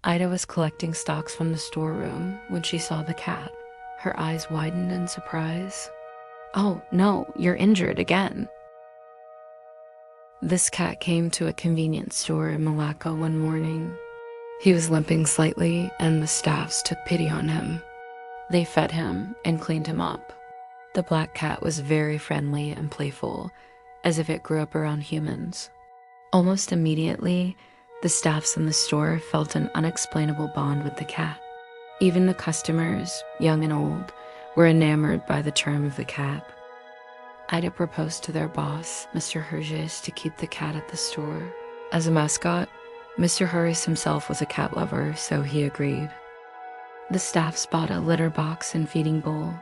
Ida was collecting stocks from the storeroom when she saw the cat. Her eyes widened in surprise. "Oh, no, you're injured again." This cat came to a convenience store in Malacca one morning. He was limping slightly, and the staffs took pity on him. They fed him and cleaned him up. The black cat was very friendly and playful, as if it grew up around humans. Almost immediately, the staffs in the store felt an unexplainable bond with the cat. Even the customers, young and old, were enamored by the charm of the cat. Ida proposed to their boss, Mr. Herges, to keep the cat at the store. As a mascot, Mr. Herges himself was a cat lover, so he agreed. The staffs bought a litter box and feeding bowl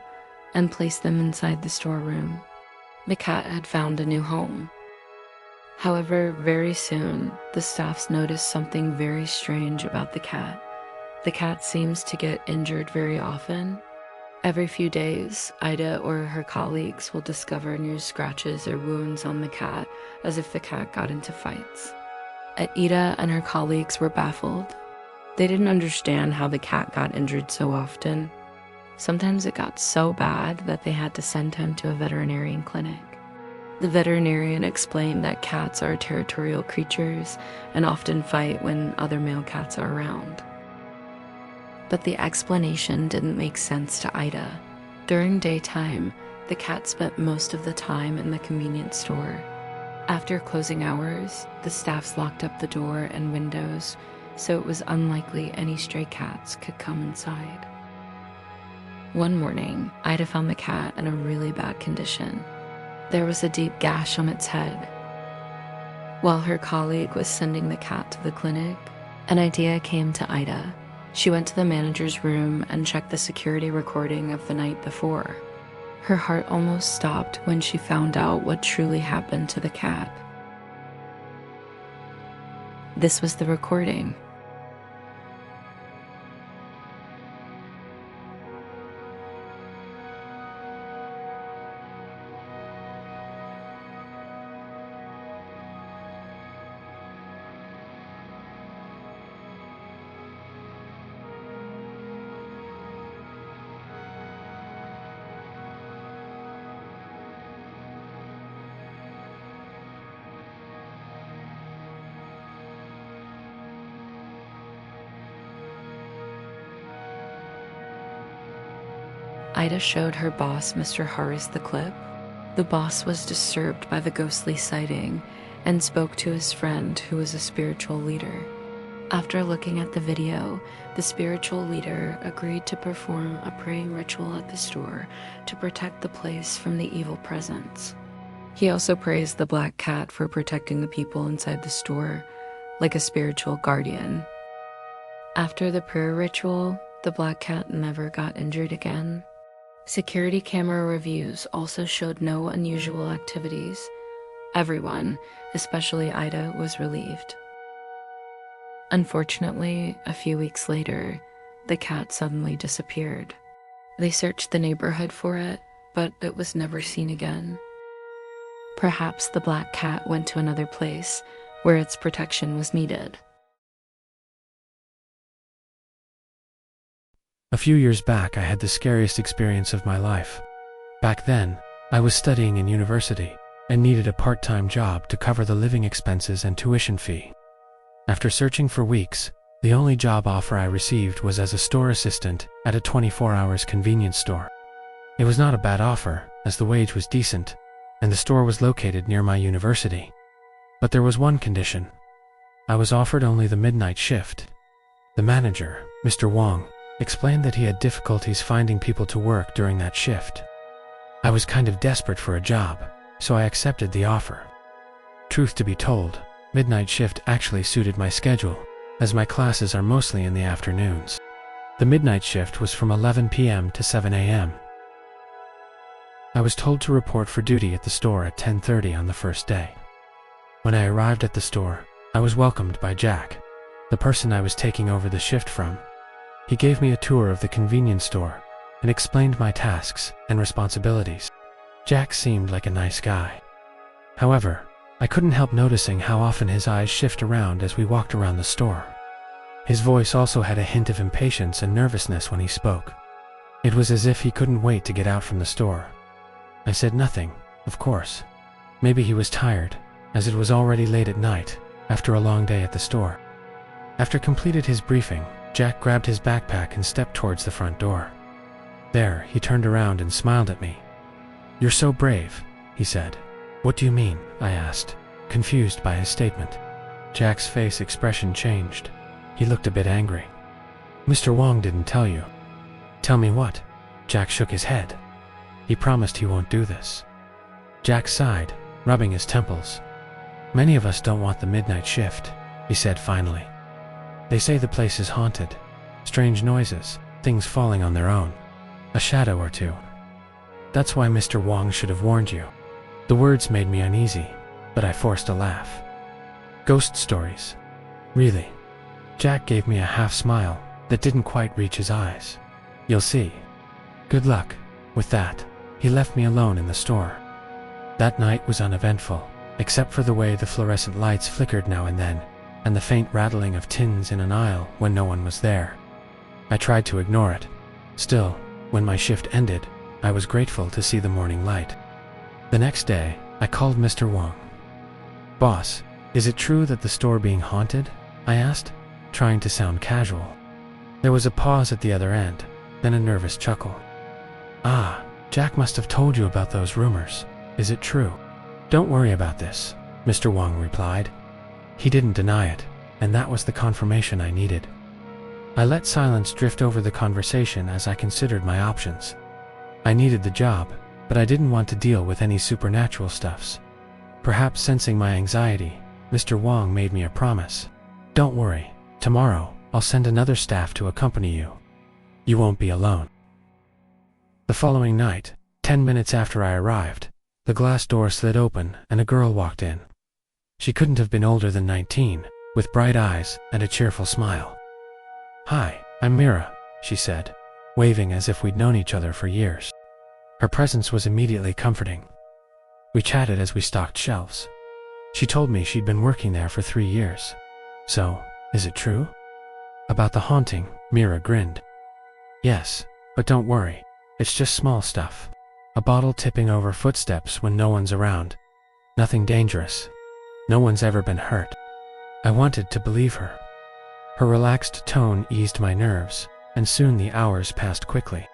and placed them inside the storeroom. The cat had found a new home. However, very soon, the staffs noticed something very strange about the cat. The cat seems to get injured very often. Every few days, Ida or her colleagues will discover new scratches or wounds on the cat, as if the cat got into fights. Ida and her colleagues were baffled. They didn't understand how the cat got injured so often. Sometimes it got so bad that they had to send him to a veterinarian clinic. The veterinarian explained that cats are territorial creatures and often fight when other male cats are around. But the explanation didn't make sense to Ida. During daytime, the cat spent most of the time in the convenience store. After closing hours, the staffs locked up the door and windows, so it was unlikely any stray cats could come inside. One morning, Ida found the cat in a really bad condition. There was a deep gash on its head. While her colleague was sending the cat to the clinic, an idea came to Ida. She went to the manager's room and checked the security recording of the night before. Her heart almost stopped when she found out what truly happened to the cat. This was the recording. Ida showed her boss, Mr. Harris, the clip. The boss was disturbed by the ghostly sighting and spoke to his friend, who was a spiritual leader. After looking at the video, the spiritual leader agreed to perform a praying ritual at the store to protect the place from the evil presence. He also praised the black cat for protecting the people inside the store, like a spiritual guardian. After the prayer ritual, the black cat never got injured again. Security camera reviews also showed no unusual activities. Everyone, especially Ida, was relieved. Unfortunately, a few weeks later, the cat suddenly disappeared. They searched the neighborhood for it, but it was never seen again. Perhaps the black cat went to another place where its protection was needed. A few years back, I had the scariest experience of my life. Back then, I was studying in university and needed a part-time job to cover the living expenses and tuition fee. After searching for weeks, the only job offer I received was as a store assistant at a 24-hour convenience store. It was not a bad offer, as the wage was decent, and the store was located near my university. But there was one condition. I was offered only the midnight shift. The manager, Mr. Wong, explained that he had difficulties finding people to work during that shift. I was kind of desperate for a job, so I accepted the offer. Truth to be told, midnight shift actually suited my schedule, as my classes are mostly in the afternoons. The midnight shift was from 11 p.m. to 7 a.m. I was told to report for duty at the store at 10:30 on the first day. When I arrived at the store, I was welcomed by Jack, the person I was taking over the shift from. He gave me a tour of the convenience store and explained my tasks and responsibilities. Jack seemed like a nice guy. However, I couldn't help noticing how often his eyes shift around as we walked around the store. His voice also had a hint of impatience and nervousness when he spoke. It was as if he couldn't wait to get out from the store. I said nothing, of course. Maybe he was tired, as it was already late at night, after a long day at the store. After completed his briefing, Jack grabbed his backpack and stepped towards the front door. There, he turned around and smiled at me. "You're so brave," he said. "What do you mean?" I asked, confused by his statement. Jack's face expression changed. He looked a bit angry. "Mr. Wong didn't tell you." "Tell me what?" Jack shook his head. "He promised he won't do this." Jack sighed, rubbing his temples. "Many of us don't want the midnight shift," he said finally. "They say the place is haunted. Strange noises, things falling on their own. A shadow or two. That's why Mr. Wong should have warned you." The words made me uneasy, but I forced a laugh. "Ghost stories? Really?" Jack gave me a half smile that didn't quite reach his eyes. "You'll see. Good luck." With that, he left me alone in the store. That night was uneventful, except for the way the fluorescent lights flickered now and then, and the faint rattling of tins in an aisle when no one was there. I tried to ignore it. Still, when my shift ended, I was grateful to see the morning light. The next day, I called Mr. Wong. "Boss, is it true that the store being haunted?" I asked, trying to sound casual. There was a pause at the other end, then a nervous chuckle. "Ah, Jack must have told you about those rumors. Is it true?" "Don't worry about this," Mr. Wong replied. He didn't deny it, and that was the confirmation I needed. I let silence drift over the conversation as I considered my options. I needed the job, but I didn't want to deal with any supernatural stuffs. Perhaps sensing my anxiety, Mr. Wong made me a promise. "Don't worry, tomorrow I'll send another staff to accompany you. You won't be alone." The following night, 10 minutes after I arrived, the glass door slid open and a girl walked in. She couldn't have been older than 19, with bright eyes and a cheerful smile. "Hi, I'm Mira," she said, waving as if we'd known each other for years. Her presence was immediately comforting. We chatted as we stocked shelves. She told me she'd been working there for 3 years. "So, is it true?" "About the haunting," Mira grinned. "Yes, but don't worry, it's just small stuff. A bottle tipping over footsteps when no one's around. Nothing dangerous. No one's ever been hurt." I wanted to believe her. Her relaxed tone eased my nerves, and soon the hours passed quickly.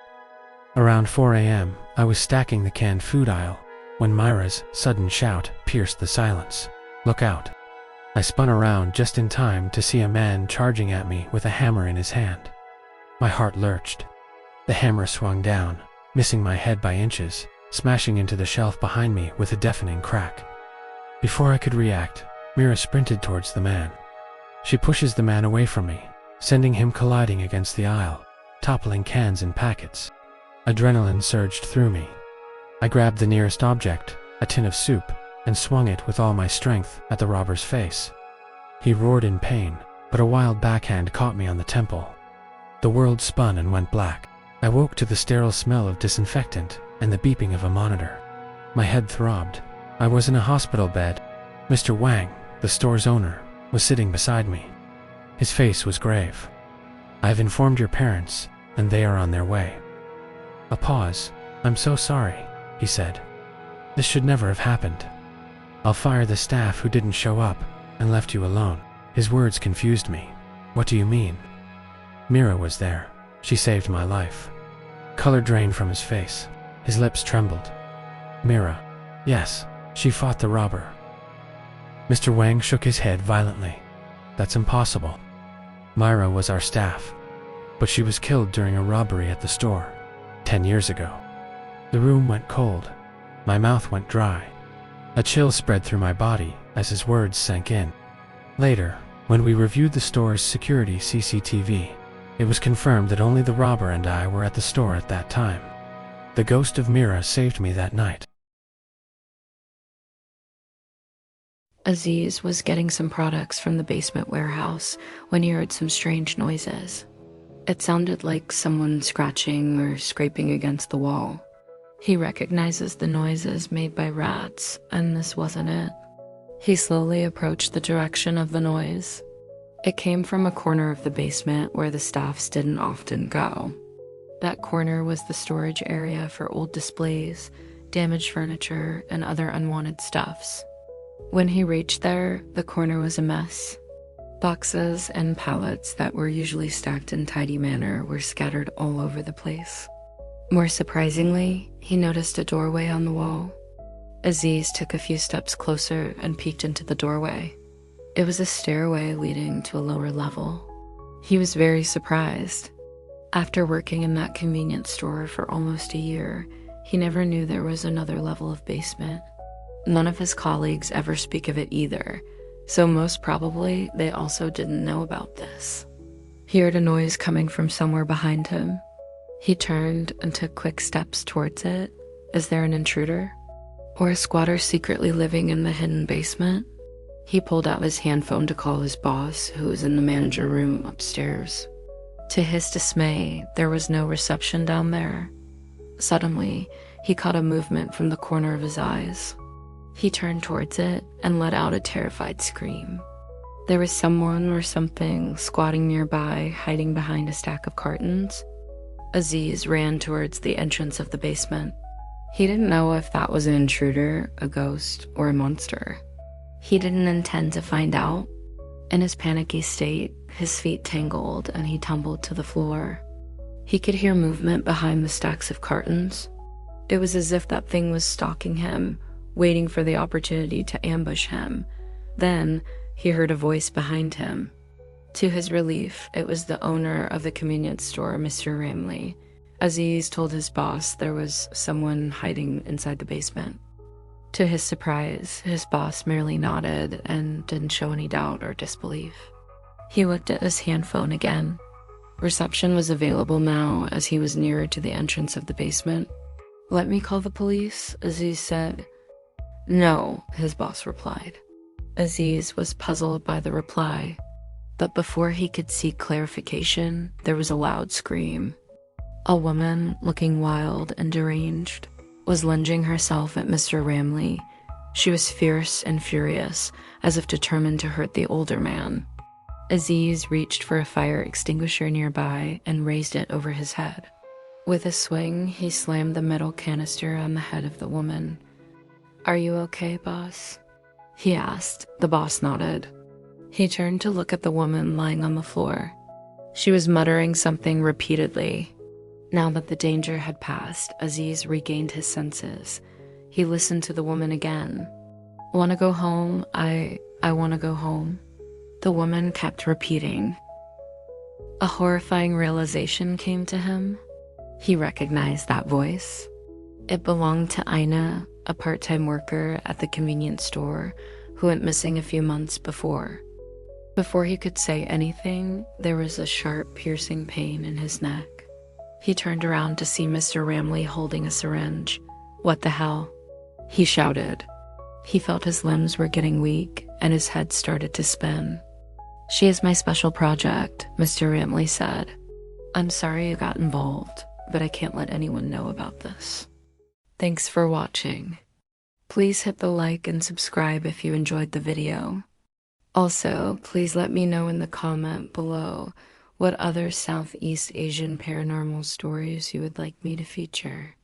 Around 4 a.m., I was stacking the canned food aisle when Myra's sudden shout pierced the silence. "Look out." I spun around just in time to see a man charging at me with a hammer in his hand. My heart lurched. The hammer swung down, missing my head by inches, smashing into the shelf behind me with a deafening crack. Before I could react, Mira sprinted towards the man. She pushes the man away from me, sending him colliding against the aisle, toppling cans and packets. Adrenaline surged through me. I grabbed the nearest object, a tin of soup, and swung it with all my strength at the robber's face. He roared in pain, but a wild backhand caught me on the temple. The world spun and went black. I woke to the sterile smell of disinfectant and the beeping of a monitor. My head throbbed. I was in a hospital bed. Mr. Wang, the store's owner, was sitting beside me. His face was grave. "I've informed your parents, and they are on their way." A pause. "I'm so sorry," he said. "This should never have happened. I'll fire the staff who didn't show up and left you alone." His words confused me. "What do you mean?" Mira was there. She saved my life. Color drained from his face. His lips trembled. "Mira?" "Yes, she fought the robber." Mr. Wang shook his head violently. "That's impossible. Myra was our staff, but she was killed during a robbery at the store 10 years ago." The room went cold. My mouth went dry. A chill spread through my body as his words sank in. Later, when we reviewed the store's security CCTV, it was confirmed that only the robber and I were at the store at that time. The ghost of Mira saved me that night. Aziz was getting some products from the basement warehouse when he heard some strange noises. It sounded like someone scratching or scraping against the wall. He recognizes the noises made by rats, and this wasn't it. He slowly approached the direction of the noise. It came from a corner of the basement where the staffs didn't often go. That corner was the storage area for old displays, damaged furniture, and other unwanted stuffs. When he reached there, the corner was a mess. Boxes and pallets that were usually stacked in tidy manner were scattered all over the place. More surprisingly, he noticed a doorway on the wall. Aziz took a few steps closer and peeked into the doorway. It was a stairway leading to a lower level. He was very surprised. After working in that convenience store for almost a year, he never knew there was another level of basement. None of his colleagues ever speak of it either, so most probably they also didn't know about this. He heard a noise coming from somewhere behind him. He turned and took quick steps towards it. Is there an intruder? Or a squatter secretly living in the hidden basement? He pulled out his handphone to call his boss, who was in the manager room upstairs. To his dismay, there was no reception down there. Suddenly, he caught a movement from the corner of his eyes. He turned towards it and let out a terrified scream. There was someone or something squatting nearby, hiding behind a stack of cartons. Aziz ran towards the entrance of the basement. He didn't know if that was an intruder, a ghost, or a monster. He didn't intend to find out. In his panicky state, his feet tangled and he tumbled to the floor. He could hear movement behind the stacks of cartons. It was as if that thing was stalking him, waiting for the opportunity to ambush him. Then, he heard a voice behind him. To his relief, it was the owner of the convenience store, Mr. Ramley. Aziz told his boss there was someone hiding inside the basement. To his surprise, his boss merely nodded and didn't show any doubt or disbelief. He looked at his handphone again. Reception was available now as he was nearer to the entrance of the basement. "Let me call the police," Aziz said. "No," his boss replied. Aziz was puzzled by the reply, but before he could seek clarification, there was a loud scream. A woman, looking wild and deranged, was lunging herself at Mr. Ramley. She was fierce and furious, as if determined to hurt the older man. Aziz reached for a fire extinguisher nearby and raised it over his head. With a swing, he slammed the metal canister on the head of the woman. "Are you okay, boss?" he asked. The boss nodded. He turned to look at the woman lying on the floor. She was muttering something repeatedly. Now that the danger had passed, Aziz regained his senses. He listened to the woman again. "Want to go home? I want to go home." The woman kept repeating. A horrifying realization came to him. He recognized that voice. It belonged to Ina, a part-time worker at the convenience store who went missing a few months before. Before he could say anything, there was a sharp, piercing pain in his neck. He turned around to see Mr. Ramley holding a syringe. "What the hell?" he shouted. He felt his limbs were getting weak and his head started to spin. "She is my special project," Mr. Ramley said. "I'm sorry you got involved, but I can't let anyone know about this." Thanks for watching. Please hit the like and subscribe if you enjoyed the video. Also, please let me know in the comment below what other Southeast Asian paranormal stories you would like me to feature.